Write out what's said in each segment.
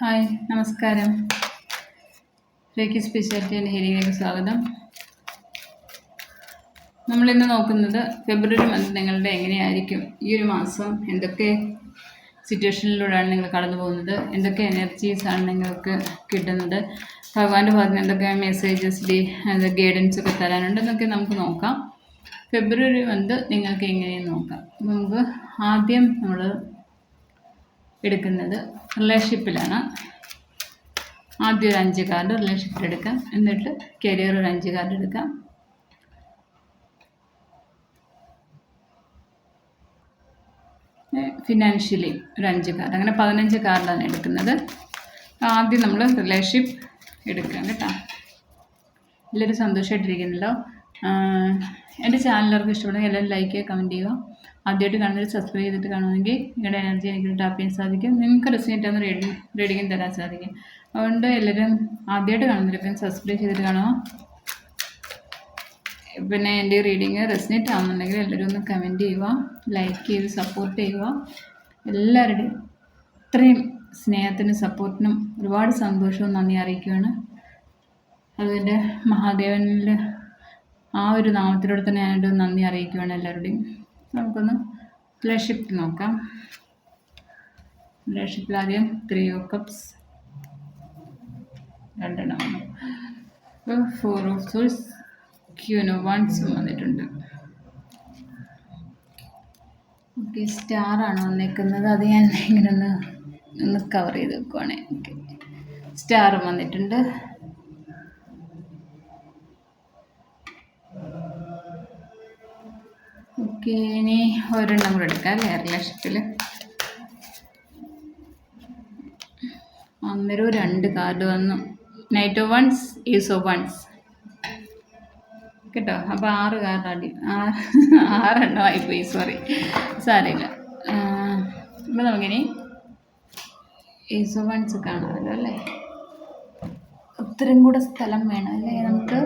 Hi, നമസ്കാരം. Reiki speciality and ഹീലിംഗിലേക്ക് സ്വാഗതം. നമ്മളിന്ന് നോക്കുന്നത് ഫെബ്രുവരി മന്ത് നിങ്ങളുടെ എങ്ങനെയായിരിക്കും, ഈ ഒരു മാസം എന്തൊക്കെ സിറ്റുവേഷനിലൂടെയാണ് നിങ്ങൾ കടന്നു പോകുന്നത്, എന്തൊക്കെ എനർജീസാണ് നിങ്ങൾക്ക് കിട്ടുന്നത്, ഭഗവാന്റെ ഭാഗത്ത് നിന്ന് എന്തൊക്കെ മെസ്സേജസ് ഗൈഡൻസ് ഒക്കെ തരാനുണ്ട് എന്നൊക്കെ നമുക്ക് നോക്കാം. ഫെബ്രുവരി മന്ത് നിങ്ങൾക്ക് എങ്ങനെയെന്ന് നോക്കാം. നമുക്ക് ആദ്യം നമ്മൾ എടുക്കുന്നത് റിലേഷൻഷിപ്പിലാണ്. ആദ്യം ഒരു 5 കാർഡ് റിലേഷൻഷിപ്പിൽ എടുക്കാം, എന്നിട്ട് കരിയർ ഒരു 5 കാർഡ് എടുക്കാം. ഫിനാൻഷ്യലി ഒരു 5 കാർഡ്, അങ്ങനെ 15 കാർഡാണ് എടുക്കുന്നത്. ആദ്യം നമ്മൾ റിലേഷൻഷിപ്പ് എടുക്കാം കേട്ടോ. എല്ലാവരും സന്തോഷമായിട്ടിരിക്കുന്നല്ലോ. എൻ്റെ ചാനലുകാർക്ക് ഇഷ്ടപ്പെടുന്ന എല്ലാവരും ലൈക്ക് ചെയ്യുക, കമൻറ്റ് ചെയ്യുക. ആദ്യമായിട്ട് കാണുന്നവർ സബ്സ്ക്രൈബ് ചെയ്തിട്ട് കാണുമെങ്കിൽ നിങ്ങളുടെ എനർജി എനിക്ക് ടാപ്പ് ചെയ്യാൻ സാധിക്കും. നിങ്ങൾക്ക് റെസിനേറ്റ് ആവുന്ന റീഡിങ് തരാൻ സാധിക്കും. അതുകൊണ്ട് എല്ലാവരും ആദ്യമായിട്ട് കാണുന്നവരൊക്കെ സബ്സ്ക്രൈബ് ചെയ്തിട്ട് കാണുക. പിന്നെ എൻ്റെ റീഡിങ് റെസിനേറ്റ് ആവുന്നുണ്ടെങ്കിൽ എല്ലാവരും ഒന്ന് കമൻറ്റ് ചെയ്യുക, ലൈക്ക് ചെയ്ത് സപ്പോർട്ട് ചെയ്യുക. എല്ലാവരുടെയും ഇത്രയും സ്നേഹത്തിനും സപ്പോർട്ടിനും ഒരുപാട് സന്തോഷവും നന്ദി അറിയിക്കുകയാണ്. അതിൻ്റെ മഹാദേവനിൽ ആ ഒരു നാമത്തിലൂടെ തന്നെ ഞാനൊരു നന്ദി അറിയിക്കുകയാണ് എല്ലാവരുടെയും. നമുക്കൊന്ന് റിലേഷൻഷിപ്പ് നോക്കാം. റിലേഷൻഷിപ്പിൽ ആദ്യം 3 of Cups, 2 4 of Swords, Queen of Wands വന്നിട്ടുണ്ട്. ഓക്കെ, സ്റ്റാറാണ് വന്നിരിക്കുന്നത്. അത് ഞാൻ ഇങ്ങനെ ഒന്ന് കവർ ചെയ്ത് വെക്കുവാണ്. ഓക്കെ, സ്റ്റാറും വന്നിട്ടുണ്ട്. ഓക്കെ, ഇനി ഒരെണ്ണം കൂടെ എടുക്കാം അല്ലേ റിലേഷൻഷിപ്പിൽ. അന്നേരം 2 കാർഡ് വന്നു. Knight of wands, ace of wands കേട്ടോ. അപ്പോൾ 6 കാർഡ് 6 എണ്ണമായിപ്പോയി, സോറി, സാരമില്ല. അപ്പോൾ നമുക്കിനി ഈസ് ഓഫ് വൺസ് കാണാമല്ലോ അല്ലേ. ഒത്തിരി കൂടെ സ്ഥലം വേണം അല്ലേ നമുക്ക്.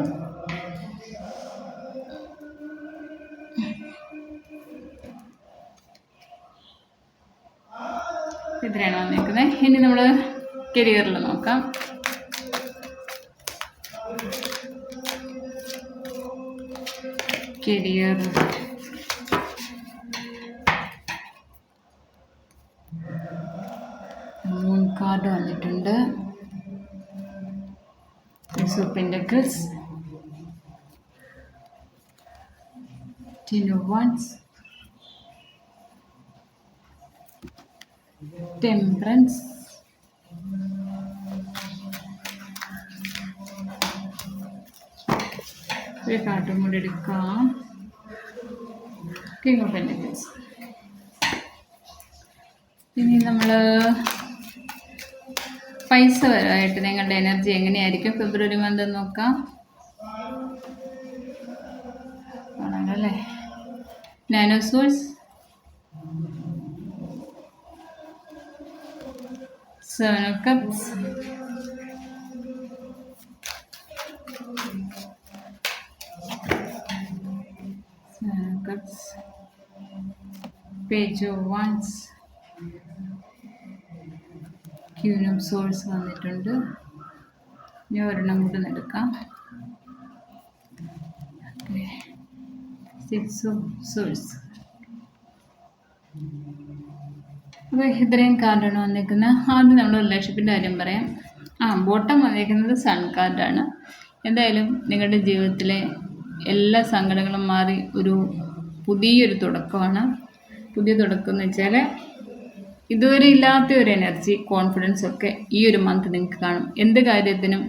ഇത്രയാണ് വന്നിരിക്കുന്നത്. ഇനി നമ്മൾ കരിയറിൽ നോക്കാം. കരിയർ മൂൺ കാർഡ് വന്നിട്ടുണ്ട്. പെന്റക്കിൾസ്, 10 of Wands, ടെമ്പറൻസ്, ഒരു കാർഡും കൂടി എടുക്കാം. King of pentacles. ഇനി നമ്മൾ പൈസ പരമായിട്ട് നിങ്ങളുടെ എനർജി എങ്ങനെയായിരിക്കും ഫെബ്രുവരി മന്ത് നോക്കാം. ആണല്ലേ. 9 of Swords, 7 of Cups, 7 of Cups, Page of Wands, Queen of Swords വന്നിട്ടുണ്ട്. ഇനി ഒരെണ്ണം കൂടെ എടുക്കാം. 6 of Swords. അപ്പോൾ ഇത്രയും കാർഡാണ് വന്നിരിക്കുന്നത്. ആദ്യം നമ്മൾ റിലേഷൻഷിപ്പിൻ്റെ കാര്യം പറയാം. ബോട്ടം വന്നിരിക്കുന്നത് സൺ കാർഡാണ്. എന്തായാലും നിങ്ങളുടെ ജീവിതത്തിലെ എല്ലാ സങ്കടങ്ങളും മാറി ഒരു പുതിയൊരു തുടക്കമാണ്. പുതിയ തുടക്കം എന്ന് വെച്ചാൽ ഇതുവരെ ഇല്ലാത്ത ഒരു എനർജി, കോൺഫിഡൻസ് ഒക്കെ ഈ ഒരു മന്ത് നിങ്ങൾക്ക് കാണും. എന്ത് കാര്യത്തിനും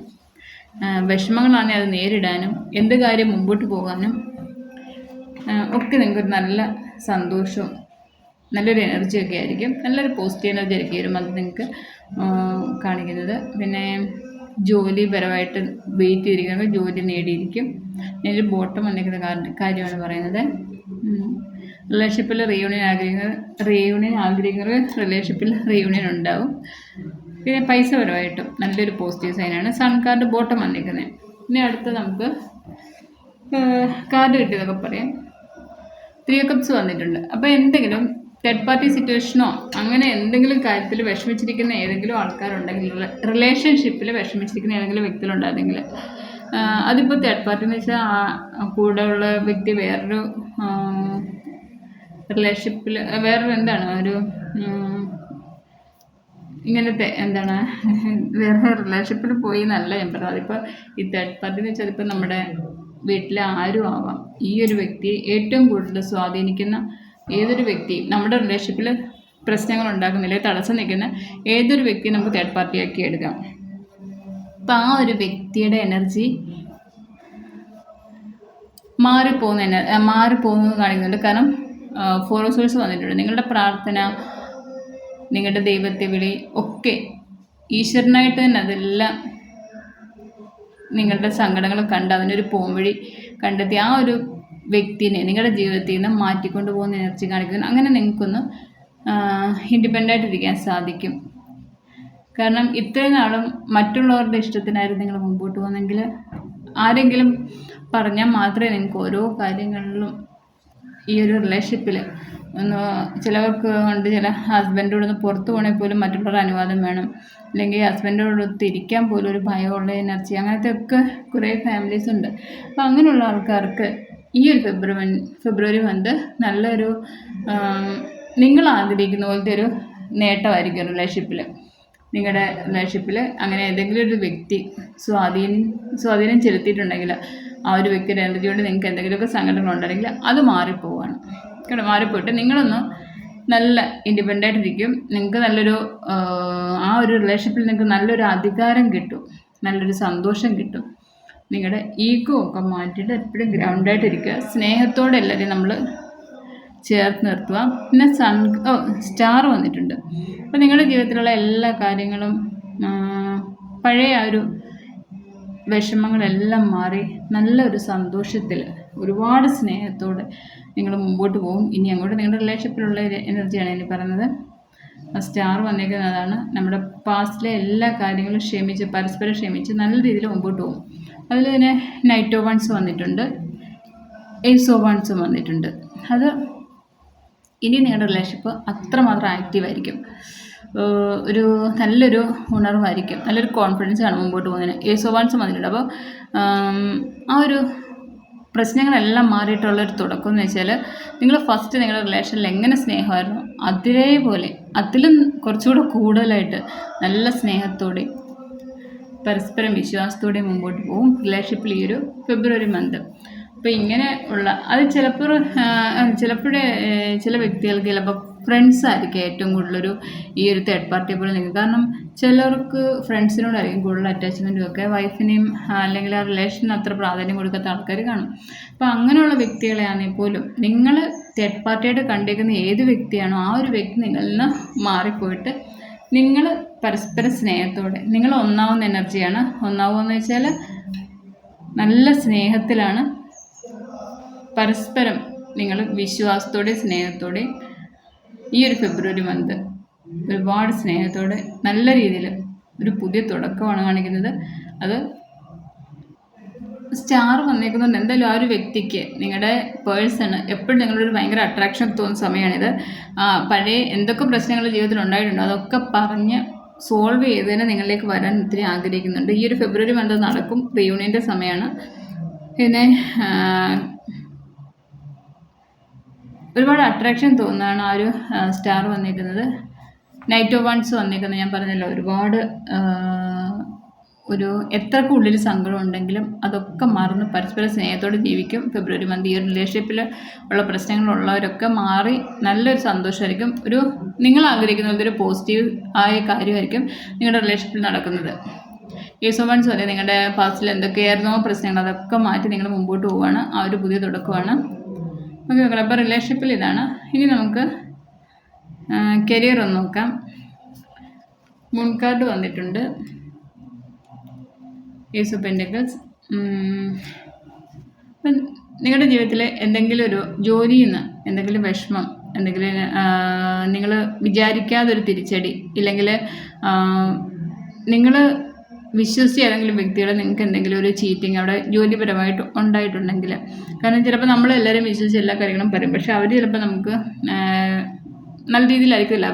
വിഷമങ്ങളാണെങ്കിൽ അത് നേരിടാനും എന്ത് കാര്യം മുമ്പോട്ട് പോകാനും ഒക്കെ നിങ്ങൾക്കൊരു നല്ല സന്തോഷവും നല്ലൊരു എനർജിയൊക്കെ ആയിരിക്കും. നല്ലൊരു പോസിറ്റീവ് എനർജി ആയിരിക്കും ഈ ഒരു മന്ത് നിങ്ങൾക്ക് കാണിക്കുന്നത്. പിന്നെ ജോലിപരമായിട്ട് വെയിറ്റ് ചെയ്തിരിക്കുന്നത് ജോലി നേടിയിരിക്കും. ഞാനൊരു ബോട്ടം വന്നിരിക്കുന്ന കാര്യമാണ് പറയുന്നത്. റിലേഷൻഷിപ്പിൽ റീയൂണിയൻ ആഗ്രഹിക്കുന്നവർ റിലേഷൻഷിപ്പിൽ റീയൂണിയൻ ഉണ്ടാവും. പിന്നെ പൈസപരമായിട്ടും നല്ലൊരു പോസിറ്റീവ് സൈനാണ്. സൺ കാർഡ് ബോട്ടം വന്നിരിക്കുന്നത്. ഇനി അടുത്ത് നമുക്ക് കാർഡ് കിട്ടിയതൊക്കെ പറയാം. 3 of Cups വന്നിട്ടുണ്ട്. അപ്പോൾ എന്തെങ്കിലും തേർഡ് പാർട്ടി സിറ്റുവേഷനോ അങ്ങനെ എന്തെങ്കിലും കാര്യത്തിൽ വിഷമിച്ചിരിക്കുന്ന ഏതെങ്കിലും ആൾക്കാരുണ്ടെങ്കിൽ, റിലേഷൻഷിപ്പിൽ വിഷമിച്ചിരിക്കുന്ന ഏതെങ്കിലും വ്യക്തികളുണ്ടായിരുന്നെങ്കിൽ, അതിപ്പോൾ തേർഡ് പാർട്ടി എന്ന് വെച്ചാൽ കൂടെയുള്ള വ്യക്തി വേറൊരു റിലേഷൻഷിപ്പിൽ വേറൊരു എന്താണ് ഒരു ഇങ്ങനത്തെ എന്താണ് വേറെ റിലേഷൻഷിപ്പിൽ പോയി എന്നല്ല ഞാൻ പറഞ്ഞത്. അതിപ്പോൾ ഈ തേർഡ് പാർട്ടി എന്ന് വെച്ചാൽ അതിപ്പോൾ നമ്മുടെ വീട്ടിലെ ആരും ആവാം. ഈ ഒരു വ്യക്തിയെ ഏറ്റവും കൂടുതൽ സ്വാധീനിക്കുന്ന ഏതൊരു വ്യക്തി നമ്മുടെ റിലേഷൻഷിപ്പിൽ പ്രശ്നങ്ങൾ ഉണ്ടാക്കുന്നില്ല, തടസ്സം നിൽക്കുന്ന ഏതൊരു വ്യക്തിയും നമുക്ക് തേർഡ് പാർട്ടിയാക്കി എടുക്കാം. അപ്പം ആ ഒരു വ്യക്തിയുടെ എനർജി മാറിപ്പോകുന്നത് കാണിക്കുന്നുണ്ട്. കാരണം ഫോർ ഓഫ് സോഴ്സ് വന്നിട്ടുണ്ട്. നിങ്ങളുടെ പ്രാർത്ഥന, നിങ്ങളുടെ ദൈവത്തെ വിളി ഒക്കെ ഈശ്വരനായിട്ട് തന്നെ അതെല്ലാം നിങ്ങളുടെ സങ്കടങ്ങൾ കണ്ട് അതിനൊരു പോംവഴി കണ്ടെത്തി ആ ഒരു വ്യക്തിനെ നിങ്ങളുടെ ജീവിതത്തിൽ നിന്ന് മാറ്റിക്കൊണ്ട് പോകുന്ന എനർജി കാണിക്കുന്നു. അങ്ങനെ നിങ്ങൾക്കൊന്ന് ഇൻഡിപെൻഡൻ്റ് ഇരിക്കാൻ സാധിക്കും. കാരണം ഇത്രയും നാളും മറ്റുള്ളവരുടെ ഇഷ്ടത്തിനായിരുന്നു നിങ്ങൾ മുമ്പോട്ട് പോകുന്നെങ്കിൽ, ആരെങ്കിലും പറഞ്ഞാൽ മാത്രമേ നിങ്ങൾക്ക് ഓരോ കാര്യങ്ങളിലും ഈ ഒരു റിലേഷൻഷിപ്പിൽ ഒന്ന് ചിലവർക്ക് കൊണ്ട് ചില ഹസ്ബൻഡോടൊന്ന് പുറത്ത് പോകണമെങ്കിൽ പോലും മറ്റുള്ളവരുടെ അനുവാദം വേണം, അല്ലെങ്കിൽ ഹസ്ബൻഡോടൊത്ത് ഇരിക്കാൻ പോലും ഒരു ഭയമുള്ള എനർജി, അങ്ങനത്തെ ഒക്കെ കുറേ ഫാമിലീസ് ഉണ്ട്. അപ്പോൾ അങ്ങനെയുള്ള ആൾക്കാർക്ക് ഈ ഒരു ഫെബ്രുവരി മന്ത് നല്ലൊരു നിങ്ങൾ ആഗ്രഹിക്കുന്ന പോലത്തെ ഒരു നേട്ടമായിരിക്കും റിലേഷൻഷിപ്പിൽ. നിങ്ങളുടെ റിലേഷൻഷിപ്പിൽ അങ്ങനെ ഏതെങ്കിലും ഒരു വ്യക്തി സ്വാധീനം ചെലുത്തിയിട്ടുണ്ടെങ്കിൽ, ആ ഒരു വ്യക്തിയുടെ എനർജി കൊണ്ട് നിങ്ങൾക്ക് എന്തെങ്കിലുമൊക്കെ സങ്കടങ്ങളുണ്ടെങ്കിൽ അത് മാറിപ്പോവാണ്. മാറിപ്പോയിട്ട് നിങ്ങളൊന്ന് നല്ല ഇൻഡിപെൻഡൻ്റ് ഇരിക്കും. നിങ്ങൾക്ക് നല്ലൊരു ആ ഒരു റിലേഷൻഷിപ്പിൽ നിങ്ങൾക്ക് നല്ലൊരു അധികാരം കിട്ടും, നല്ലൊരു സന്തോഷം കിട്ടും. നിങ്ങളുടെ ഈഗോ ഒക്കെ മാറ്റിയിട്ട് എപ്പോഴും ഗ്രൗണ്ടായിട്ടിരിക്കുക. സ്നേഹത്തോടെ എല്ലാവരെയും നമ്മൾ ചേർത്ത് നിർത്തുക. പിന്നെ സ്റ്റാർ വന്നിട്ടുണ്ട്. അപ്പോൾ നിങ്ങളുടെ ജീവിതത്തിലുള്ള എല്ലാ കാര്യങ്ങളും പഴയ ആ ഒരു വിഷമങ്ങളെല്ലാം മാറി നല്ലൊരു സന്തോഷത്തിൽ ഒരുപാട് സ്നേഹത്തോടെ നിങ്ങൾ മുമ്പോട്ട് പോകും. ഇനി അങ്ങോട്ട് നിങ്ങളുടെ റിലേഷൻഷിപ്പിലുള്ള എനർജിയാണ് ഇനി പറയുന്നത്. സ്റ്റാർ വന്നിരിക്കുന്നതാണ് നമ്മുടെ പാസ്റ്റിലെ എല്ലാ കാര്യങ്ങളും പരസ്പരം ക്ഷമിച്ച് നല്ല രീതിയിൽ മുമ്പോട്ട് പോകും. അതിൽ തന്നെ നൈറ്റ് ഓഫ് വൺസ് വന്നിട്ടുണ്ട്, എയ്സ് ഓഫ് വൺസും വന്നിട്ടുണ്ട്. അത് ഇനി നിങ്ങളുടെ റിലേഷൻഷിപ്പ് അത്രമാത്രം ആക്റ്റീവായിരിക്കും. ഒരു നല്ലൊരു ഉണർവായിരിക്കും, നല്ലൊരു കോൺഫിഡൻസ് ആണ് മുമ്പോട്ട് പോകുന്നതിന്. എയ്സ് ഓഫ് വൺസും വന്നിട്ടുണ്ട്. അപ്പോൾ ആ ഒരു പ്രശ്നങ്ങളെല്ലാം മാറിയിട്ടുള്ളൊരു തുടക്കം എന്ന് വെച്ചാൽ, നിങ്ങൾ ഫസ്റ്റ് നിങ്ങളുടെ റിലേഷനിൽ എങ്ങനെ സ്നേഹമായിരുന്നു അതേപോലെ അതിലും കുറച്ചുകൂടെ കൂടുതലായിട്ട് നല്ല സ്നേഹത്തോടെ പരസ്പരം വിശ്വാസത്തോടെ മുമ്പോട്ട് പോകും റിലേഷൻഷിപ്പിൽ ഈ ഒരു ഫെബ്രുവരി മന്ത്. അപ്പോൾ ഇങ്ങനെ ഉള്ള അത് ചിലപ്പോഴേ ചില വ്യക്തികൾക്ക് ചിലപ്പോൾ ഫ്രണ്ട്സ് ആയിരിക്കും ഏറ്റവും കൂടുതലൊരു ഈ ഒരു തേർഡ് പാർട്ടിയെ പോലെ നിൽക്കും. കാരണം ചിലർക്ക് ഫ്രണ്ട്സിനോടായിരിക്കും കൂടുതൽ അറ്റാച്ച്മെൻറ്റും ഒക്കെ, വൈഫിനെയും അല്ലെങ്കിൽ ആ റിലേഷന് അത്ര പ്രാധാന്യം കൊടുക്കാത്ത ആൾക്കാർ കാണും. അപ്പോൾ അങ്ങനെയുള്ള വ്യക്തികളെയാണെങ്കിൽ പോലും നിങ്ങൾ തേർഡ് പാർട്ടിയായിട്ട് കണ്ടിരിക്കുന്ന ഏത് വ്യക്തിയാണോ ആ ഒരു വ്യക്തി നിങ്ങളിൽ നിന്ന് മാറിപ്പോയിട്ട് നിങ്ങൾ പരസ്പര സ്നേഹത്തോടെ നിങ്ങൾ ഒന്നാവുന്ന എനർജിയാണ്. ഒന്നാവുമെന്ന് വെച്ചാൽ നല്ല സ്നേഹത്തിലാണ്, പരസ്പരം നിങ്ങൾ വിശ്വാസത്തോടെ സ്നേഹത്തോടെ ഈ ഒരു ഫെബ്രുവരി മന്ത് ഒരുപാട് സ്നേഹത്തോടെ നല്ല രീതിയിൽ ഒരു പുതിയ തുടക്കമാണ് കാണിക്കുന്നത്. അത് സ്റ്റാർ വന്നേക്കുന്നുണ്ട്. എന്തായാലും ആ ഒരു വ്യക്തിക്ക് നിങ്ങളുടെ പേഴ്സണ് എപ്പോഴും നിങ്ങളൊരു ഭയങ്കര അട്രാക്ഷൻ തോന്നുന്ന സമയമാണിത്. പഴയ എന്തൊക്കെ പ്രശ്നങ്ങൾ ജീവിതത്തിൽ ഉണ്ടായിട്ടുണ്ടോ അതൊക്കെ പറഞ്ഞ് സോൾവ് ചെയ്ത് തന്നെ നിങ്ങളിലേക്ക് വരാൻ ഒത്തിരി ആഗ്രഹിക്കുന്നുണ്ട്. ഈ ഒരു ഫെബ്രുവരി മന്ത് നടക്കും, റിയൂണിയൻ്റെ സമയമാണ്. പിന്നെ ഒരുപാട് അട്രാക്ഷൻ തോന്നുന്നതാണ് ആ ഒരു സ്റ്റാർ വന്നിരിക്കുന്നത്. നൈറ്റ് ഓഫ് വൺസ് വന്നിരിക്കുന്നത് ഞാൻ പറഞ്ഞല്ലോ, ഒരുപാട് ഒരു എത്രക്ക് ഉള്ളിൽ സങ്കടം ഉണ്ടെങ്കിലും അതൊക്കെ മറന്ന് പരസ്പര സ്നേഹത്തോടെ ജീവിക്കും ഫെബ്രുവരി മന്ത്. ഈ ഒരു റിലേഷൻഷിപ്പിൽ ഉള്ള പ്രശ്നങ്ങളുള്ളവരൊക്കെ മാറി നല്ലൊരു സന്തോഷമായിരിക്കും. ഒരു നിങ്ങൾ ആഗ്രഹിക്കുന്നത് ഒരു പോസിറ്റീവ് ആയ കാര്യമായിരിക്കും നിങ്ങളുടെ റിലേഷൻഷിപ്പിൽ നടക്കുന്നത്. ഏസ് ഓഫ് വൺസ് വരെ നിങ്ങളുടെ പാസ്റ്റിൽ എന്തൊക്കെയായിരുന്നോ പ്രശ്നങ്ങൾ അതൊക്കെ മാറ്റി നിങ്ങൾ മുമ്പോട്ട് പോവുകയാണ്. ആ ഒരു പുതിയ തുടക്കമാണ്. ഓക്കെ മക്കളെ, അപ്പോൾ റിലേഷൻഷിപ്പിൽ ഇതാണ്. ഇനി നമുക്ക് കരിയർ ഒന്ന് നോക്കാം. മൂൺ കാർഡ് വന്നിട്ടുണ്ട്, ഏസ് ഓഫ് പെൻറ്റക്കിൾസ്. അപ്പം നിങ്ങളുടെ ജീവിതത്തിൽ എന്തെങ്കിലും ഒരു ജോലിയിൽ നിന്ന് എന്തെങ്കിലും വിഷമം, എന്തെങ്കിലും നിങ്ങൾ വിചാരിക്കാതൊരു തിരിച്ചടി, ഇല്ലെങ്കിൽ നിങ്ങൾ വിശ്വസിച്ച് ഏതെങ്കിലും വ്യക്തികൾ നിങ്ങൾക്ക് എന്തെങ്കിലും ഒരു ചീറ്റിങ് അവിടെ ജോലിപരമായിട്ട് ഉണ്ടായിട്ടുണ്ടെങ്കിൽ, കാരണം ചിലപ്പോൾ നമ്മളെല്ലാവരും വിശ്വസിച്ച് എല്ലാ കാര്യങ്ങളും പറയും, പക്ഷേ അവർ ചിലപ്പോൾ നമുക്ക് നല്ല രീതിയിലായിരിക്കില്ല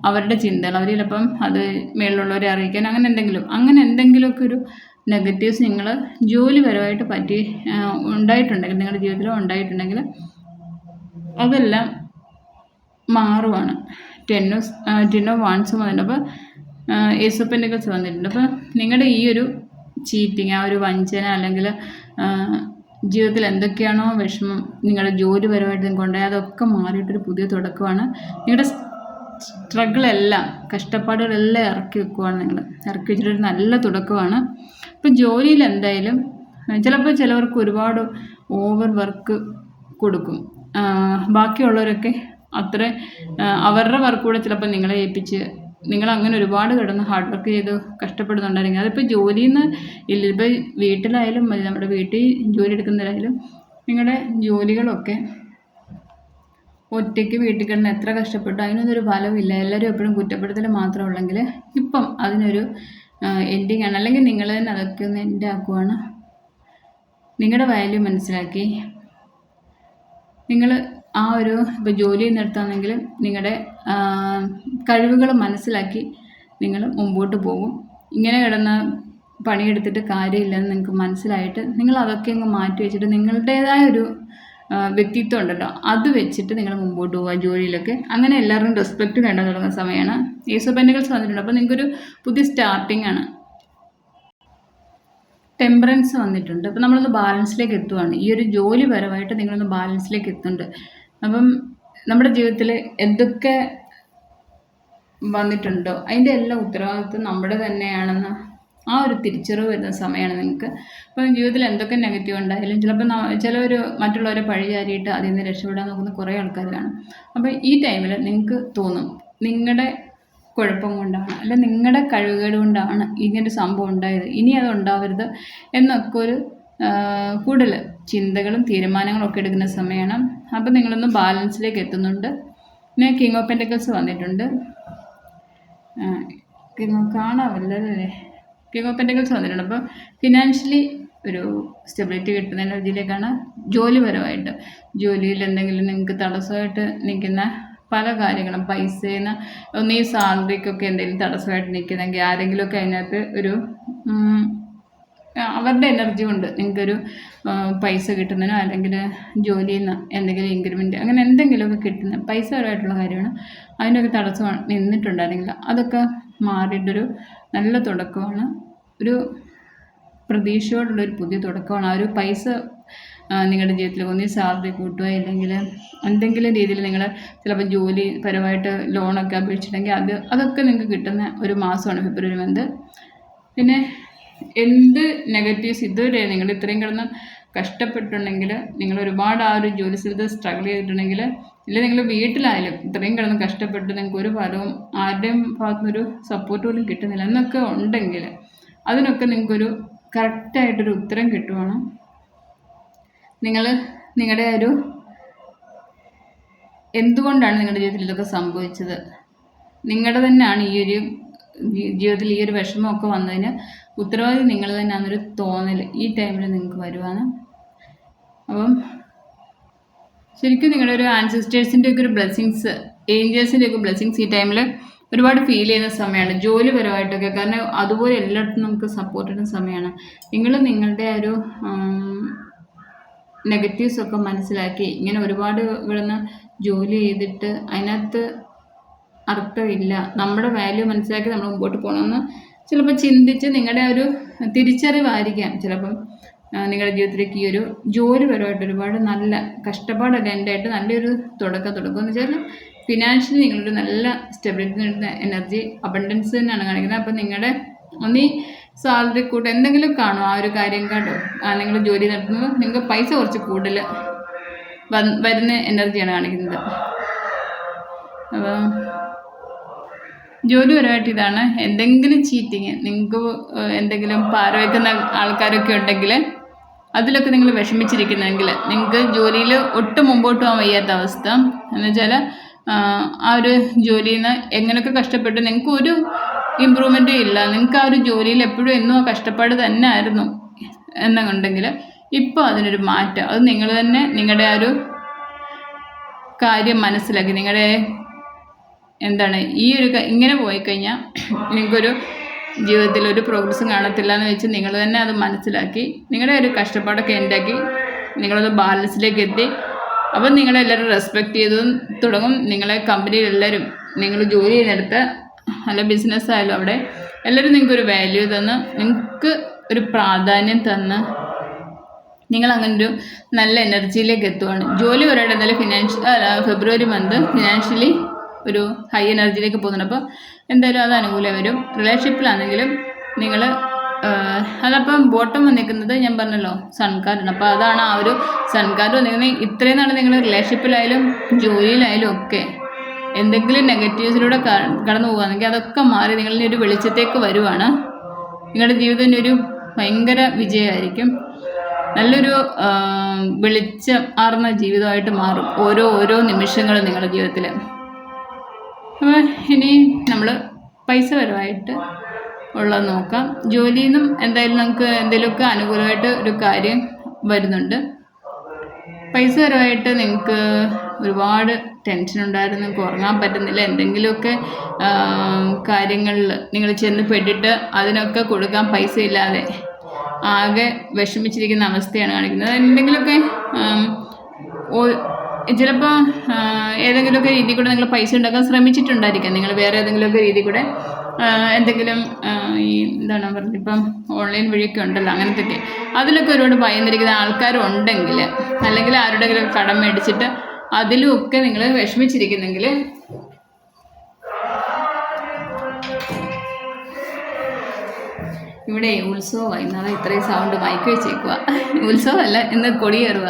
അവരുടെ ചിന്തകൾ. അവർ ചിലപ്പം അത് മേളിലുള്ളവരെ അറിയിക്കാൻ അങ്ങനെ എന്തെങ്കിലുമൊക്കെ ഒരു നെഗറ്റീവ്സ് നിങ്ങൾ ജോലിപരമായിട്ട് ഉണ്ടായിട്ടുണ്ടെങ്കിൽ, നിങ്ങളുടെ ജീവിതത്തിൽ ഉണ്ടായിട്ടുണ്ടെങ്കിൽ അതെല്ലാം മാറുവാണ്. 10 of Wands വന്നിട്ടുണ്ട്. അപ്പോൾ Ace of Pentacles വന്നിട്ടുണ്ട്. അപ്പോൾ നിങ്ങളുടെ ഈ ഒരു ചീറ്റിങ്, ആ ഒരു വഞ്ചന, അല്ലെങ്കിൽ ജീവിതത്തിൽ എന്തൊക്കെയാണോ വിഷമം നിങ്ങളുടെ ജോലിപരമായിട്ട് നിങ്ങൾക്ക് ഉണ്ടായി, അതൊക്കെ മാറിയിട്ടൊരു പുതിയ തുടക്കമാണ്. നിങ്ങളുടെ സ്ട്രഗിളെല്ലാം, കഷ്ടപ്പാടുകളെല്ലാം ഇറക്കി വെച്ചിട്ടൊരു നല്ല തുടക്കമാണ്. ഇപ്പം ജോലിയിൽ എന്തായാലും ചിലപ്പോൾ ചിലവർക്ക് ഒരുപാട് ഓവർ വർക്ക് കൊടുക്കും. ബാക്കിയുള്ളവരൊക്കെ അത്ര അവരുടെ വർക്ക് കൂടെ ചിലപ്പോൾ നിങ്ങളെ ഏൽപ്പിച്ച് നിങ്ങൾ അങ്ങനെ ഒരുപാട് കിടന്ന് ഹാർഡ് വർക്ക് ചെയ്ത് കഷ്ടപ്പെടുന്നുണ്ടായിരിക്കും. അതിപ്പോൾ ജോലിയിൽ നിന്ന് ഇല്ല, ഇപ്പോൾ വീട്ടിലായാലും മതി, നമ്മുടെ വീട്ടിൽ ജോലി എടുക്കുന്നവരായാലും നിങ്ങളുടെ ജോലികളൊക്കെ ഒറ്റയ്ക്ക് വീട്ടിൽ കിടന്ന് എത്ര കഷ്ടപ്പെട്ടു അതിനൊന്നൊരു ഫലമില്ല. എല്ലാവരും എപ്പോഴും കുറ്റപ്പെടുത്തൽ മാത്രമുള്ളെങ്കിൽ ഇപ്പം അതിനൊരു എൻഡിങ് ആണ്. അല്ലെങ്കിൽ നിങ്ങൾ തന്നെ അതൊക്കെ ഒന്ന് എൻഡ് ആക്കുവാണ്. നിങ്ങളുടെ വാല്യൂ മനസ്സിലാക്കി നിങ്ങൾ ആ ഒരു ഇപ്പോൾ ജോലി നിർത്താണെങ്കിൽ നിങ്ങളുടെ കഴിവുകൾ മനസ്സിലാക്കി നിങ്ങൾ മുമ്പോട്ട് പോകും. ഇങ്ങനെ കിടന്ന് പണിയെടുത്തിട്ട് കാര്യമില്ലെന്ന് നിങ്ങൾക്ക് മനസ്സിലായിട്ട് നിങ്ങൾ അതൊക്കെ അങ്ങ് മാറ്റി വെച്ചിട്ട് നിങ്ങളുടേതായ ഒരു വ്യക്തിത്വം ഉണ്ടല്ലോ, അത് വെച്ചിട്ട് നിങ്ങൾ മുമ്പോട്ട് പോവുക ജോലിയിലൊക്കെ. അങ്ങനെ എല്ലാവരും റെസ്പെക്റ്റ് വേണ്ട തുടങ്ങുന്ന സമയമാണ്. Ace of Pentacles വന്നിട്ടുണ്ട്. അപ്പോൾ നിങ്ങൾക്കൊരു പുതിയ സ്റ്റാർട്ടിംഗ് ആണ്. ടെമ്പറൻസ് വന്നിട്ടുണ്ട്. അപ്പോൾ നമ്മളൊന്ന് ബാലൻസിലേക്ക് എത്തുവാണ്. ഈ ഒരു ജോലിപരമായിട്ട് നിങ്ങളൊന്ന് ബാലൻസിലേക്ക് എത്തുന്നുണ്ട്. അപ്പം നമ്മുടെ ജീവിതത്തിൽ എന്തൊക്കെ വന്നിട്ടുണ്ടോ അതിൻ്റെ എല്ലാ ഉത്തരവാദിത്വം നമ്മുടെ തന്നെയാണെന്ന് ആ ഒരു തിരിച്ചറിവ് വരുന്ന സമയമാണ് നിങ്ങൾക്ക്. അപ്പം ജീവിതത്തിൽ എന്തൊക്കെ നെഗറ്റീവ് ഉണ്ടായാലും ചിലപ്പോൾ ചിലവർ മറ്റുള്ളവരെ പഴിചാരിയിട്ട് അതിൽ നിന്ന് രക്ഷപ്പെടാൻ നോക്കുന്ന കുറേ ആൾക്കാർ കാണും. അപ്പോൾ ഈ ടൈമിൽ നിങ്ങൾക്ക് തോന്നും നിങ്ങളുടെ കുഴപ്പം കൊണ്ടാണ്, അല്ല നിങ്ങളുടെ കഴിവുകേട് കൊണ്ടാണ് ഇങ്ങനൊരു സംഭവം ഉണ്ടായത്, ഇനി അത് ഉണ്ടാവരുത് എന്നൊക്കെ ഒരു കൂടുതൽ ചിന്തകളും തീരുമാനങ്ങളും ഒക്കെ എടുക്കുന്ന സമയമാണ്. അപ്പോൾ നിങ്ങളൊന്ന് ബാലൻസിലേക്ക് എത്തുന്നുണ്ട്. പിന്നെ King of Pentacles വന്നിട്ടുണ്ട്. കാണാമല്ലേ, King of Pentacles വന്നിട്ടുണ്ട്. അപ്പോൾ ഫിനാൻഷ്യലി ഒരു സ്റ്റെബിലിറ്റി കിട്ടുന്ന എനർജിയിലേക്കാണ്. ജോലിപരമായിട്ട് ജോലിയിൽ എന്തെങ്കിലും നിങ്ങൾക്ക് തടസ്സമായിട്ട് നിൽക്കുന്ന പല കാര്യങ്ങളും, പൈസേന്ന് ഒന്ന് ഈ സാലറിക്കൊക്കെ എന്തെങ്കിലും തടസ്സമായിട്ട് നിൽക്കുന്നെങ്കിൽ ആരെങ്കിലുമൊക്കെ അതിനകത്ത് ഒരു അവരുടെ എനർജി കൊണ്ട് നിങ്ങൾക്കൊരു പൈസ കിട്ടുന്നതിനോ അല്ലെങ്കിൽ ജോലിയിൽ നിന്ന് എന്തെങ്കിലും ഇൻക്രിമെൻറ്റ് അങ്ങനെ എന്തെങ്കിലുമൊക്കെ കിട്ടുന്ന പൈസപരമായിട്ടുള്ള കാര്യമാണ്, അതിനൊക്കെ തടസ്സം നിന്നിട്ടുണ്ടായിരുന്നെങ്കിൽ അതൊക്കെ മാറിയിട്ടൊരു നല്ല തുടക്കമാണ്. ഒരു പ്രതീക്ഷയോടുള്ളൊരു പുതിയ തുടക്കമാണ്. ആ ഒരു പൈസ നിങ്ങളുടെ ജീവിതത്തിൽ ഒന്നീ സാലറി കൂട്ടുക, ഇല്ലെങ്കിൽ എന്തെങ്കിലും രീതിയിൽ നിങ്ങൾ ചിലപ്പോൾ ജോലി പരമായിട്ട് ലോണൊക്കെ അപേക്ഷിച്ചിട്ടുണ്ടെങ്കിൽ അതൊക്കെ നിങ്ങൾക്ക് കിട്ടുന്ന ഒരു മാസമാണ് ഫെബ്രുവരി മന്ത്. പിന്നെ എന്ത് നെഗറ്റീവ്സ് ഇതുവരെ നിങ്ങൾ ഇത്രയും കിടന്ന് കഷ്ടപ്പെട്ടിട്ടുണ്ടെങ്കിൽ, നിങ്ങൾ ഒരുപാട് ആ ഒരു ജോലി സ്ഥലത്ത് സ്ട്രഗിൾ ചെയ്തിട്ടുണ്ടെങ്കിൽ, ഇല്ല നിങ്ങൾ വീട്ടിലായാലും ഇത്രയും കിടന്ന് കഷ്ടപ്പെട്ട് നിങ്ങൾക്ക് ഒരു ഫലവും ആരുടെയും ഭാഗത്തുനിന്നൊരു സപ്പോർട്ട് പോലും കിട്ടുന്നില്ല എന്നൊക്കെ ഉണ്ടെങ്കിൽ അതിനൊക്കെ നിങ്ങൾക്കൊരു കറക്റ്റായിട്ടൊരു ഉത്തരം കിട്ടുവാണ്. നിങ്ങളുടെ ഒരു എന്തുകൊണ്ടാണ് നിങ്ങളുടെ ജീവിതത്തിൽ ഇതൊക്കെ സംഭവിച്ചത്, നിങ്ങളുടെ തന്നെയാണ് ഈ ഒരു ജീവിതത്തിൽ ഈ ഒരു വിഷമമൊക്കെ വന്നതിന് ഉത്തരവാദി നിങ്ങൾ തന്നെയാണെന്നൊരു തോന്നൽ ഈ ടൈമിൽ നിങ്ങൾക്ക് വരുവാണ്. അപ്പം ശരിക്കും നിങ്ങളുടെ ഒരു ആൻസിസ്റ്റേഴ്സിൻ്റെ ഒക്കെ ഒരു ബ്ലെസ്സിങ്സ്, ഏഞ്ചൽസിൻ്റെ ഒക്കെ ബ്ലെസ്സിങ്സ് ഈ ടൈമിൽ ഒരുപാട് ഫീൽ ചെയ്യുന്ന സമയമാണ് ജോലിപരമായിട്ടൊക്കെ. കാരണം അതുപോലെ എല്ലായിടത്തും നമുക്ക് സപ്പോർട്ട് ചെയ്യുന്ന സമയമാണ്. നിങ്ങൾ നിങ്ങളുടെ ഒരു നെഗറ്റീവ്സൊക്കെ മനസ്സിലാക്കി ഇങ്ങനെ ഒരുപാട് ഇവിടുന്ന് ജോലി ചെയ്തിട്ട് അതിനകത്ത് അർത്ഥമില്ല, നമ്മുടെ വാല്യൂ മനസ്സിലാക്കി നമ്മൾ മുമ്പോട്ട് പോകണമെന്ന് ചിലപ്പോൾ ചിന്തിച്ച് നിങ്ങളുടെ ഒരു തിരിച്ചറിവായിരിക്കാം ചിലപ്പം നിങ്ങളുടെ ജീവിതത്തിലേക്ക് ഈ ഒരു ജോലിപരമായിട്ട് ഒരുപാട് നല്ല കഷ്ടപ്പാടല്ല എൻ്റെ നല്ലൊരു തുടക്കം എന്ന് വെച്ചാൽ ഫിനാൻഷ്യലി നിങ്ങളൊരു നല്ല സ്റ്റെബിലിറ്റി നേടുന്ന എനർജി അബണ്ടൻസ് തന്നെയാണ് കാണിക്കുന്നത്. അപ്പം നിങ്ങളുടെ ഒന്നീ സാലറി കൂട്ട് എന്തെങ്കിലും കാണും, ആ ഒരു കാര്യം കണ്ടോ നിങ്ങൾ ജോലി നടത്തുന്നത് നിങ്ങൾക്ക് പൈസ കുറച്ച് കൂടുതൽ വരുന്ന എനർജിയാണ് കാണിക്കുന്നത്. അപ്പം ജോലിപരമായിട്ട് ഇതാണ്. എന്തെങ്കിലും ചീറ്റിങ് നിങ്ങൾക്ക് എന്തെങ്കിലും പാരവയ്ക്കുന്ന ആൾക്കാരൊക്കെ ഉണ്ടെങ്കിൽ അതിലൊക്കെ നിങ്ങൾ വിഷമിച്ചിരിക്കുന്നെങ്കിൽ നിങ്ങൾക്ക് ജോലിയിൽ ഒട്ടും മുമ്പോട്ട് പോകാൻ വയ്യാത്ത അവസ്ഥ എന്ന് വെച്ചാൽ ആ ഒരു ജോലിയിൽ നിന്ന് എങ്ങനെയൊക്കെ കഷ്ടപ്പെട്ട് നിങ്ങൾക്ക് ഒരു ഇമ്പ്രൂവ്മെൻറ്റും ഇല്ല, നിങ്ങൾക്ക് ആ ഒരു ജോലിയിൽ എപ്പോഴും എന്നും ആ കഷ്ടപ്പാട് തന്നെ ആയിരുന്നു എന്നുണ്ടെങ്കിൽ ഇപ്പോൾ അതിനൊരു മാറ്റം, അത് നിങ്ങൾ തന്നെ നിങ്ങളുടെ ആ ഒരു കാര്യം മനസ്സിലാക്കി നിങ്ങളുടെ എന്താണ് ഈ ഒരു ഇങ്ങനെ പോയി കഴിഞ്ഞാൽ നിങ്ങൾക്കൊരു ജീവിതത്തിൽ ഒരു പ്രോഗ്രസ്സും കാണത്തില്ല എന്ന് വെച്ച് നിങ്ങൾ തന്നെ അത് മനസ്സിലാക്കി നിങ്ങളുടെ ഒരു കഷ്ടപ്പാടൊക്കെ എൻഡാക്കി നിങ്ങളത് ബാലൻസിലേക്ക് എത്തി. അപ്പം നിങ്ങളെല്ലാവരും റെസ്പെക്റ്റ് ചെയ്ത് തുടങ്ങും. നിങ്ങളെ കമ്പനിയിൽ എല്ലാവരും നിങ്ങൾ ജോലി ചെയ്യുന്നിടത്ത് അല്ല ബിസിനസ് ആയാലും അവിടെ എല്ലാവരും നിങ്ങൾക്കൊരു വാല്യൂ തന്ന് നിങ്ങൾക്ക് ഒരു പ്രാധാന്യം തന്ന് നിങ്ങൾ അങ്ങനെ ഒരു നല്ല എനർജിയിലേക്ക് എത്തുവാണ്. ജോലി ഒരാളുടെ എന്തായാലും ഫെബ്രുവരി മന്ത് ഫിനാൻഷ്യലി ഒരു ഹൈ എനർജിയിലേക്ക് പോകുന്നുണ്ട്. അപ്പോൾ എന്തായാലും അത് അനുകൂലം വരും. റിലേഷൻഷിപ്പിലാണെങ്കിലും നിങ്ങൾ അതപ്പം ബോട്ടം വന്നിരിക്കുന്നത് ഞാൻ പറഞ്ഞല്ലോ സൺകാർഡാണ്. അപ്പോൾ അതാണ് ആ ഒരു സൺകാർഡ് വന്നിരിക്കുന്നത്. ഇത്രയും നാൾ നിങ്ങൾ റിലേഷൻഷിപ്പിലായാലും ജോലിയിലായാലും ഒക്കെ എന്തെങ്കിലും നെഗറ്റീവ്സിലൂടെ കടന്നു പോകുകയാണെങ്കിൽ അതൊക്കെ മാറി നിങ്ങളിനി ഒരു വെളിച്ചത്തേക്ക് വരുവാണ്. നിങ്ങളുടെ ജീവിതത്തിന് ഒരു ഭയങ്കര വിജയമായിരിക്കും. നല്ലൊരു വെളിച്ചം ആർന്ന ജീവിതമായിട്ട് മാറും ഓരോ നിമിഷങ്ങളും നിങ്ങളുടെ ജീവിതത്തിൽ. അപ്പോൾ ഇനി നമ്മൾ പൈസപരമായിട്ട് ഉള്ളത് നോക്കാം. ജോലിയിൽ നിന്നും എന്തായാലും നമുക്ക് എന്തെങ്കിലുമൊക്കെ അനുകൂലമായിട്ട് ഒരു കാര്യം വരുന്നുണ്ട്. പൈസപരമായിട്ട് നിങ്ങൾക്ക് ഒരുപാട് ടെൻഷൻ ഉണ്ടായിരുന്നു, നിങ്ങൾക്ക് ഉറങ്ങാൻ പറ്റുന്നില്ല, എന്തെങ്കിലുമൊക്കെ കാര്യങ്ങളിൽ നിങ്ങൾ ചെന്ന് പെട്ടിട്ട് അതിനൊക്കെ കൊടുക്കാൻ പൈസ ഇല്ലാതെ ആകെ വിഷമിച്ചിരിക്കുന്ന അവസ്ഥയാണ് കാണിക്കുന്നത്. എന്തെങ്കിലുമൊക്കെ ചിലപ്പോൾ ഏതെങ്കിലുമൊക്കെ രീതിയിൽ കൂടെ നിങ്ങൾ പൈസ ഉണ്ടാക്കാൻ ശ്രമിച്ചിട്ടുണ്ടായിരിക്കാം. നിങ്ങൾ വേറെ ഏതെങ്കിലുമൊക്കെ രീതിയിൽ കൂടെ എന്തെങ്കിലും ഈ എന്താണ് പറഞ്ഞത് ഇപ്പം ഓൺലൈൻ വഴിയൊക്കെ ഉണ്ടല്ലോ അങ്ങനത്തെയൊക്കെ അതിലൊക്കെ ഒരുപാട് ഭയന്നിരിക്കുന്ന ആൾക്കാരുണ്ടെങ്കിൽ അല്ലെങ്കിൽ ആരുടെയെങ്കിലും കടം മേടിച്ചിട്ട് അതിലുമൊക്കെ നിങ്ങൾ വിഷമിച്ചിരിക്കുന്നെങ്കിൽ ഇവിടെ ഉത്സവമായി. നാളെ ഇത്രയും സൗണ്ട് മയക്കി വെച്ചേക്കുക. ഉത്സവമല്ല, ഇന്ന് കൊടിയേറുക.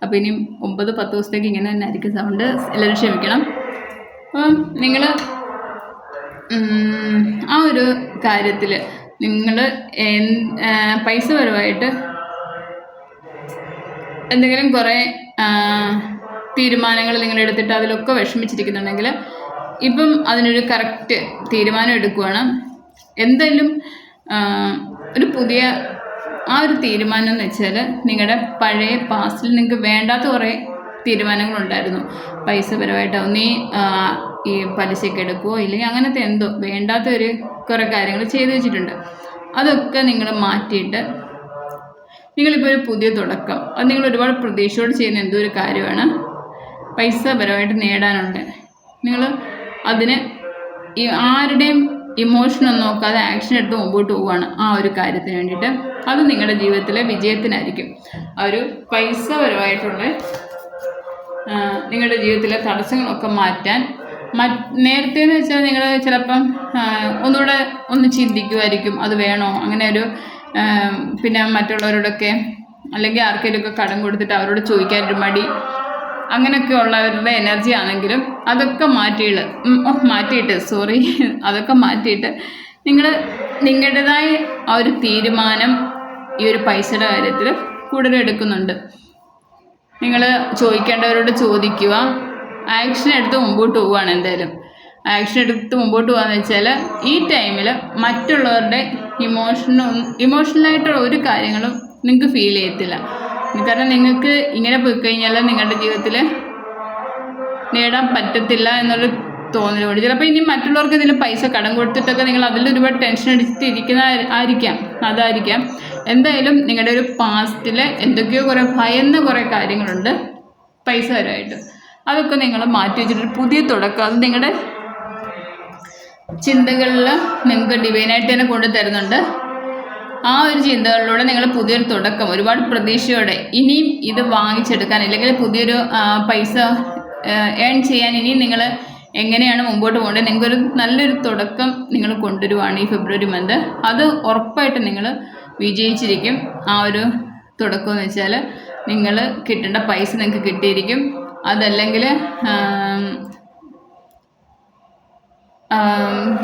അപ്പോൾ ഇനിയും 9-10 ദിവസത്തേക്ക് ഇങ്ങനെ തന്നെ ആയിരിക്കും സൗണ്ട്. എല്ലാവരും ക്ഷമിക്കണം. അപ്പം നിങ്ങൾ ആ ഒരു കാര്യത്തിൽ നിങ്ങൾ പൈസപരമായിട്ട് എന്തെങ്കിലും കുറേ തീരുമാനങ്ങൾ നിങ്ങളെടുത്തിട്ട് അതിലൊക്കെ വിഷമിച്ചിരിക്കുന്നുണ്ടെങ്കിൽ ഇപ്പം അതിനൊരു കറക്റ്റ് തീരുമാനം എടുക്കുകയാണ്. എന്തായാലും ഒരു പുതിയ ആ ഒരു തീരുമാനം എന്ന് വെച്ചാൽ നിങ്ങളുടെ പഴയ പാസ്റ്റിൽ നിങ്ങൾക്ക് വേണ്ടാത്ത കുറേ തീരുമാനങ്ങളുണ്ടായിരുന്നു. പൈസപരമായിട്ട് ഒന്നീ ഈ പലിശയ്ക്ക് എടുക്കുകയോ ഇല്ലെങ്കിൽ അങ്ങനത്തെ എന്തോ വേണ്ടാത്ത ഒരു കുറേ കാര്യങ്ങൾ ചെയ്തു വെച്ചിട്ടുണ്ട്. അതൊക്കെ നിങ്ങൾ മാറ്റിയിട്ട് നിങ്ങളിപ്പോൾ ഒരു പുതിയ തുടക്കം, അത് നിങ്ങൾ ഒരുപാട് പ്രതീക്ഷയോട് ചെയ്യുന്ന എന്തോ ഒരു കാര്യമാണ് പൈസപരമായിട്ട് നേടാനുണ്ട്. നിങ്ങൾ അതിന് ഈ ആരുടെയും ഇമോഷനൊന്നും നോക്കാതെ ആക്ഷൻ എടുത്ത് മുമ്പോട്ട് പോവുകയാണ് ആ ഒരു കാര്യത്തിന് വേണ്ടിയിട്ട്. അത് നിങ്ങളുടെ ജീവിതത്തിലെ വിജയത്തിനായിരിക്കും. ആ ഒരു പൈസപരമായിട്ടുള്ള നിങ്ങളുടെ ജീവിതത്തിലെ തടസ്സങ്ങളൊക്കെ മാറ്റാൻ നേരത്തെ എന്ന് വെച്ചാൽ നിങ്ങൾ ചിലപ്പം ഒന്നുകൂടെ ഒന്ന് ചിന്തിക്കുമായിരിക്കും, അത് വേണോ, അങ്ങനെ ഒരു പിന്നെ മറ്റുള്ളവരോടൊക്കെ അല്ലെങ്കിൽ ആർക്കെങ്കിലുമൊക്കെ കടം കൊടുത്തിട്ട് അവരോട് ചോദിക്കാനൊരു മടി, അങ്ങനെയൊക്കെ ഉള്ളവരുടെ എനർജി ആണെങ്കിലും അതൊക്കെ അതൊക്കെ മാറ്റിയിട്ട് നിങ്ങൾ നിങ്ങളുടേതായ ആ ഒരു തീരുമാനം ഈ ഒരു പൈസയുടെ കാര്യത്തിൽ കൂടുതൽ എടുക്കുന്നുണ്ട്. നിങ്ങൾ ചോദിക്കേണ്ടവരോട് ചോദിക്കുക, ആക്ഷൻ എടുത്ത് മുമ്പോട്ട് പോവുകയാണ്. എന്തായാലും ആക്ഷൻ എടുത്ത് മുമ്പോട്ട് പോകാന്ന് വെച്ചാൽ ഈ ടൈമിൽ മറ്റുള്ളവരുടെ ഇമോഷണലായിട്ടുള്ള ഒരു കാര്യങ്ങളും നിങ്ങൾക്ക് ഫീൽ ചെയ്യത്തില്ല. കാരണം നിങ്ങൾക്ക് ഇങ്ങനെ പോയി കഴിഞ്ഞാൽ നിങ്ങളുടെ ജീവിതത്തിൽ നേടാൻ പറ്റത്തില്ല എന്നൊരു തോന്നലുകൊണ്ട് ചിലപ്പോൾ ഇനി മറ്റുള്ളവർക്ക് ഇതിൽ പൈസ കടം കൊടുത്തിട്ടൊക്കെ നിങ്ങൾ അതിൽ ഒരുപാട് ടെൻഷൻ അടിച്ചിട്ട് അതായിരിക്കാം. എന്തായാലും നിങ്ങളുടെ ഒരു പാസ്റ്റിൽ എന്തൊക്കെയോ കുറേ ഭയന്ന കുറേ കാര്യങ്ങളുണ്ട് പൈസപരമായിട്ട്. അതൊക്കെ നിങ്ങൾ മാറ്റി വെച്ചിട്ടൊരു പുതിയ തുടക്കം, അത് നിങ്ങളുടെ ചിന്തകളിൽ നിങ്ങൾക്ക് ഡിവൈനായിട്ട് തന്നെ കൊണ്ടു തരുന്നുണ്ട്. ആ ഒരു ചിന്തകളിലൂടെ നിങ്ങൾ പുതിയൊരു തുടക്കം ഒരുപാട് പ്രതീക്ഷയോടെ ഇനിയും ഇത് വാങ്ങിച്ചെടുക്കാൻ അല്ലെങ്കിൽ പുതിയൊരു പൈസ ഏൺ ചെയ്യാൻ ഇനിയും നിങ്ങൾ എങ്ങനെയാണ് മുമ്പോട്ട് പോകേണ്ടത്, നിങ്ങൾക്കൊരു നല്ലൊരു തുടക്കം നിങ്ങൾ കൊണ്ടുവരുവാണ് ഈ ഫെബ്രുവരി മന്ത്. അത് ഉറപ്പായിട്ട് നിങ്ങൾ വിജയിച്ചിരിക്കും. ആ ഒരു തുടക്കം എന്ന് വെച്ചാൽ നിങ്ങൾ കിട്ടേണ്ട പൈസ നിങ്ങൾക്ക് കിട്ടിയിരിക്കും. അതല്ലെങ്കിൽ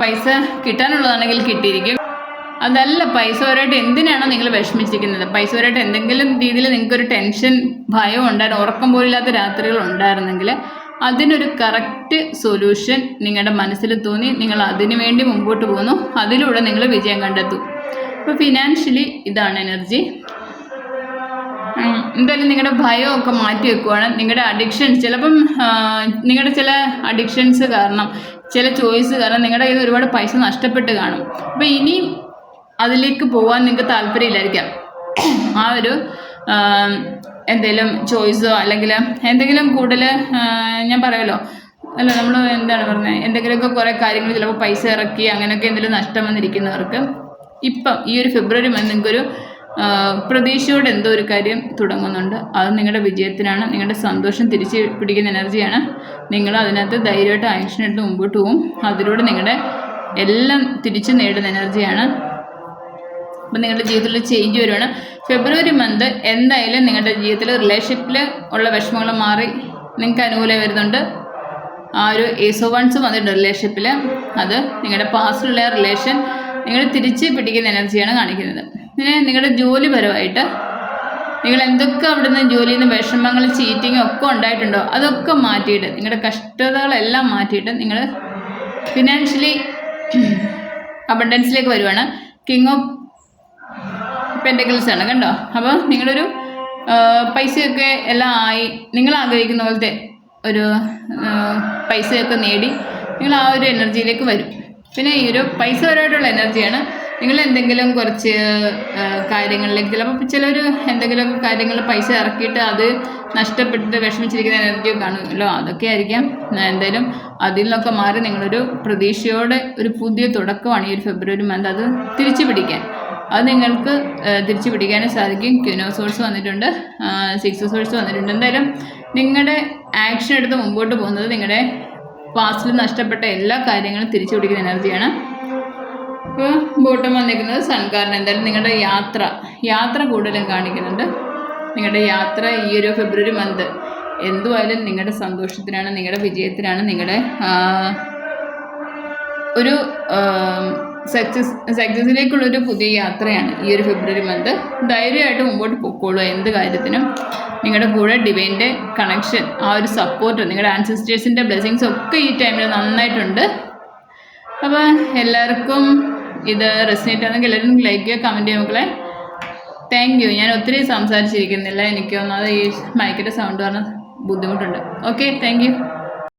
പൈസ കിട്ടാനുള്ളതാണെങ്കിൽ കിട്ടിയിരിക്കും. അതല്ല പൈസപരമായിട്ട് എന്തിനാണോ നിങ്ങൾ വിഷമിച്ചിരിക്കുന്നത്, പൈസപരമായിട്ട് എന്തെങ്കിലും രീതിയിൽ നിങ്ങൾക്കൊരു ടെൻഷൻ ഭയം ഉണ്ടായിരുന്നു, ഉറക്കം പോലില്ലാത്ത രാത്രികൾ ഉണ്ടായിരുന്നെങ്കിൽ അതിനൊരു കറക്റ്റ് സൊല്യൂഷൻ നിങ്ങളുടെ മനസ്സിൽ തോന്നി നിങ്ങൾ അതിനു വേണ്ടി മുമ്പോട്ട് പോകുന്നു. അതിലൂടെ നിങ്ങൾ വിജയം കണ്ടെത്തും. അപ്പോൾ ഫിനാൻഷ്യലി ഇതാണ് എനർജി. എന്തായാലും നിങ്ങളുടെ ഭയമൊക്കെ മാറ്റി വെക്കുവാണ്. നിങ്ങളുടെ അഡിക്ഷൻസ് ചിലപ്പം നിങ്ങളുടെ ചില അഡിക്ഷൻസ് കാരണം ചില ചോയ്സ് കാരണം നിങ്ങളുടെ കയ്യിൽ ഒരുപാട് പൈസ നഷ്ടപ്പെട്ട് കാണും. അപ്പോൾ ഇനി അതിലേക്ക് പോകാൻ നിങ്ങൾക്ക് താല്പര്യമില്ലായിരിക്കാം. ആ ഒരു എന്തെങ്കിലും ചോയ്സോ അല്ലെങ്കിൽ എന്തെങ്കിലും കൂടുതൽ ഞാൻ പറയുമല്ലോ അല്ല നമ്മൾ എന്താണ് പറഞ്ഞത്, എന്തെങ്കിലുമൊക്കെ കുറേ കാര്യങ്ങൾ ചിലപ്പോൾ പൈസ ഇറക്കി അങ്ങനെയൊക്കെ എന്തെങ്കിലും നഷ്ടം വന്നിരിക്കുന്നവർക്ക് ഇപ്പം ഈ ഒരു ഫെബ്രുവരി മന്ത് നിങ്ങൾക്കൊരു പ്രതീക്ഷയോടെ എന്തോ ഒരു കാര്യം തുടങ്ങുന്നുണ്ട്. അത് നിങ്ങളുടെ വിജയത്തിനാണ്, നിങ്ങളുടെ സന്തോഷം തിരിച്ച് പിടിക്കുന്ന എനർജിയാണ്. നിങ്ങൾ അതിനകത്ത് ധൈര്യമായിട്ട് ആക്ഷൻ എടുത്ത് മുമ്പോട്ട് പോകും. അതിലൂടെ നിങ്ങളുടെ എല്ലാം തിരിച്ചു നേടുന്ന എനർജിയാണ്. അപ്പം നിങ്ങളുടെ ജീവിതത്തിൽ ചേഞ്ച് വരുവാണ്. ഫെബ്രുവരി മന്ത് എന്തായാലും നിങ്ങളുടെ ജീവിതത്തിൽ റിലേഷൻഷിപ്പിൽ ഉള്ള വിഷമങ്ങൾ മാറി നിങ്ങൾക്ക് അനുകൂലം വരുന്നുണ്ട്. ആ ഒരു ഏസ് ഓഫ് വൺസ് വന്നിട്ടുണ്ട് റിലേഷൻഷിപ്പിൽ. അത് നിങ്ങളുടെ പാസ്റ്റിലുള്ള റിലേഷൻ നിങ്ങൾ തിരിച്ച് പിടിക്കുന്ന എനർജിയാണ് കാണിക്കുന്നത്. പിന്നെ നിങ്ങളുടെ ജോലിപരമായിട്ട് നിങ്ങൾ എന്തൊക്കെ അവിടെ നിന്ന് ജോലിയിൽ നിന്ന് വിഷമങ്ങൾ ചീറ്റിങ്ങും ഒക്കെ ഉണ്ടായിട്ടുണ്ടോ അതൊക്കെ മാറ്റിയിട്ട് നിങ്ങളുടെ കഷ്ടതകളെല്ലാം മാറ്റിയിട്ട് നിങ്ങൾ ഫിനാൻഷ്യലി അബണ്ടൻസിലേക്ക് വരുവാണ്. കിങ് ഓഫ് പെൻറ്റക്കിൾസ് ആണ് കണ്ടോ. അപ്പോൾ നിങ്ങളൊരു പൈസയൊക്കെ എല്ലാം ആയി നിങ്ങൾ ആഗ്രഹിക്കുന്ന പോലത്തെ ഒരു പൈസയൊക്കെ നേടി നിങ്ങൾ ആ ഒരു എനർജിയിലേക്ക് വരും. പിന്നെ ഈ ഒരു പൈസപരമായിട്ടുള്ള എനർജിയാണ്. നിങ്ങൾ എന്തെങ്കിലും കുറച്ച് കാര്യങ്ങളിലേക്ക് ചിലപ്പോൾ ചിലർ എന്തെങ്കിലും കാര്യങ്ങൾ പൈസ ഇറക്കിയിട്ട് അത് നഷ്ടപ്പെട്ടിട്ട് വിഷമിച്ചിരിക്കുന്ന എനർജി കാണുമല്ലോ, അതൊക്കെ ആയിരിക്കാം. എന്തായാലും അതിൽ നിന്നൊക്കെ മാറി നിങ്ങളൊരു പ്രതീക്ഷയോടെ ഒരു പുതിയ തുടക്കമാണ് ഈ ഒരു ഫെബ്രുവരി മന്ത്. അത് തിരിച്ചു പിടിക്കാൻ അത് നിങ്ങൾക്ക് തിരിച്ചു പിടിക്കാനും സാധിക്കും. ക്വീൻ ഓഫ് സോഴ്സ് വന്നിട്ടുണ്ട്, 6 ഓഫ് സോഴ്സ് വന്നിട്ടുണ്ട്. എന്തായാലും നിങ്ങളുടെ ആക്ഷൻ എടുത്ത് മുമ്പോട്ട് പോകുന്നത് നിങ്ങളുടെ പാസ്റ്റിൽ നഷ്ടപ്പെട്ട എല്ലാ കാര്യങ്ങളും തിരിച്ചു പിടിക്കുന്ന എനർജിയാണ്. ഇപ്പോൾ ബോട്ടം വന്നിരിക്കുന്നത് സൺകാരൻ. എന്തായാലും നിങ്ങളുടെ യാത്ര കൂടുതലും കാണിക്കുന്നുണ്ട്. നിങ്ങളുടെ യാത്ര ഈ ഒരു ഫെബ്രുവരി മന്ത് എന്തുമായാലും നിങ്ങളുടെ സന്തോഷത്തിനാണ്, നിങ്ങളുടെ വിജയത്തിനാണ്, നിങ്ങളുടെ ഒരു സക്സസിലേക്കുള്ളൊരു പുതിയ യാത്രയാണ് ഈ ഒരു ഫെബ്രുവരി മന്ത്. ധൈര്യമായിട്ട് മുമ്പോട്ട് പൊക്കോളൂ. എന്ത് കാര്യത്തിനും നിങ്ങളുടെ കൂടെ ഡിവൈൻ്റെ കണക്ഷൻ, ആ ഒരു സപ്പോർട്ട്, നിങ്ങളുടെ ആൻസിസ്റ്റേഴ്സിൻ്റെ ബ്ലെസ്സിങ്സ് ഒക്കെ ഈ ടൈമിൽ നന്നായിട്ടുണ്ട്. അപ്പോൾ എല്ലാവർക്കും ഇത് റെസിനേറ്റ് ആണെങ്കിൽ എല്ലാവരും ലൈക്ക് ചെയ്യുക, കമൻറ്റ് ചെയ്യുക മക്കളെ. Thank you. ഞാൻ ഒത്തിരി സംസാരിച്ചിരിക്കുന്നില്ല, എനിക്ക് ഒന്നാമത് ഈ മൈക്കിൻ്റെ സൗണ്ട് പറഞ്ഞ ബുദ്ധിമുട്ടുണ്ട്. Okay, thank you.